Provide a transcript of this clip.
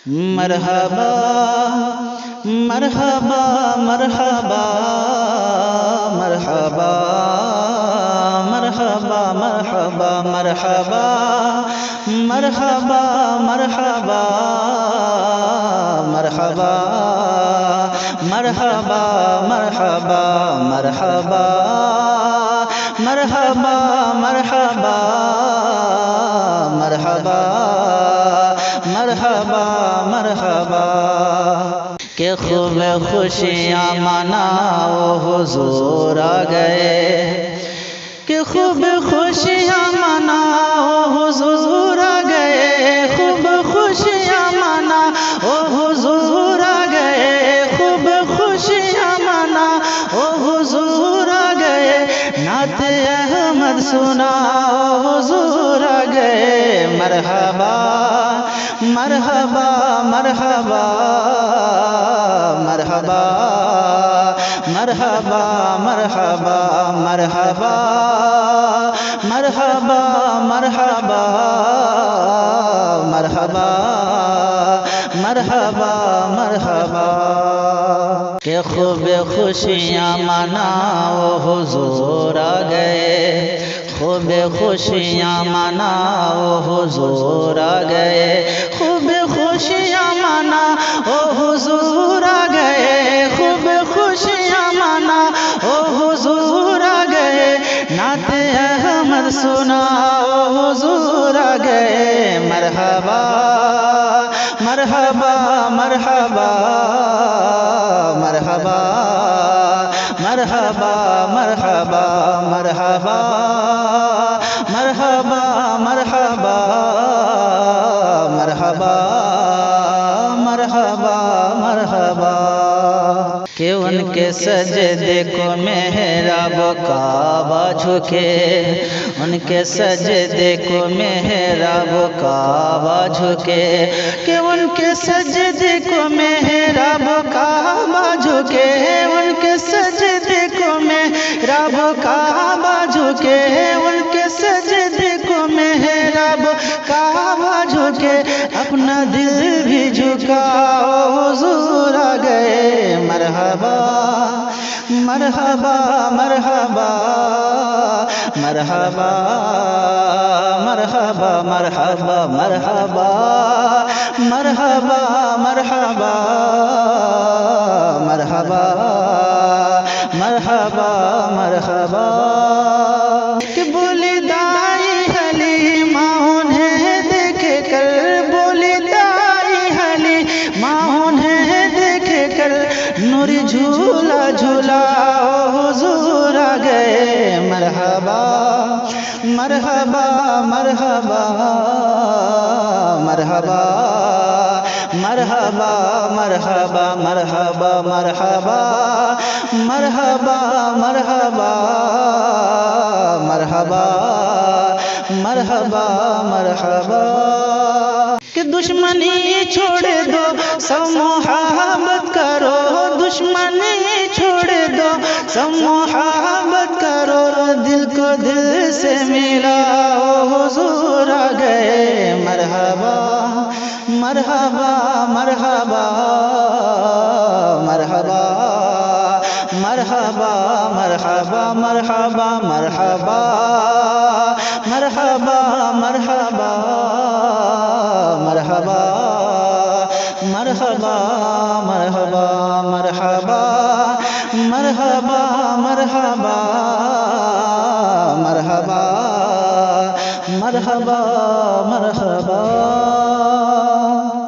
مرحبا مرحبا مرحبا مرحبا مرحبا مرحبا مرحبا مرحبا مرحبا مرحبا مرحبا مرحبا مرحبا مرحبا مرحبا مرحبا مرحبا مرحبا کہ خوب خوشیاں مناؤ حضور آ گئے، کہ خوب خوشیاں مناؤ حضور آ گئے، خوب خوشیاں مناؤ حضور آ گئے، خوب خوشیاں مناؤ حضور آ گئے، نعت احمد سناؤ حضور آ گئے۔ مرحبا مرحبا مرحبا مرحبا مرحبا مرحبا مرحبا مرحبا مرحبا مرحبا مرحبا مرحبا کہ خوب خوشیاں مناؤ حضور آ گئے، خوب خوشیاں مناؤ حضور آ گئے، خوب خوشیاں مناؤ حضور آ گئے، خوب خوشیاں مناؤ حضور آ گئے، نعت احمد سناؤ حضور آ گئے۔ مرحبا مرحبا مرحبا مرحبا مرحبا مرحبا مرحبا مرحبا مرحبا مرحبا مرحبا مرحبا کہ ان کے سجدے کو محراب کعبہ جھکے، ان کے سجدے کو محراب کعبہ جھکے، کہ ان کے سجدے کو محراب کعبہ جھکے، ان کے سجدے کو محراب کعبہ جھکے، ان کے سجدے کو محراب کعبہ جھکے، اپنا دل بھی جھکاؤ حضور آ گئے۔ مرحبا مرحبا مرحبا مرحبا مرحبا مرحبا مرحبا مرحبا مرحبا مرحبا مرحبا مرحبا کہ بولی دائی حلیمہ انہیں دیکھ کر، بولی دائی حلیمہ انہیں دیکھ کر، نوری جھولا جھولا حضور آ گئے۔ مرحبا مرحبا مرحبا مرحبا مرحبا مرحبا مرحبا مرحبا مرحبا مرحبا مرحبا مرحبا مرحبا کہ دشمنی چھوڑ دو سب محبت کرو، دشمنی چھوڑ دو سب محبت کرو، دل کو دل سے ملاؤ حضور آ گئے۔ مرحبا مرحبا مرحبا مرحبا مرحبا مرحبا مرحبا مرحبا مرحبا مرحبا مرحبا مرحبا مرحبا مرحبا مرحبا مرحبا مرحبا مرحبا مرحبا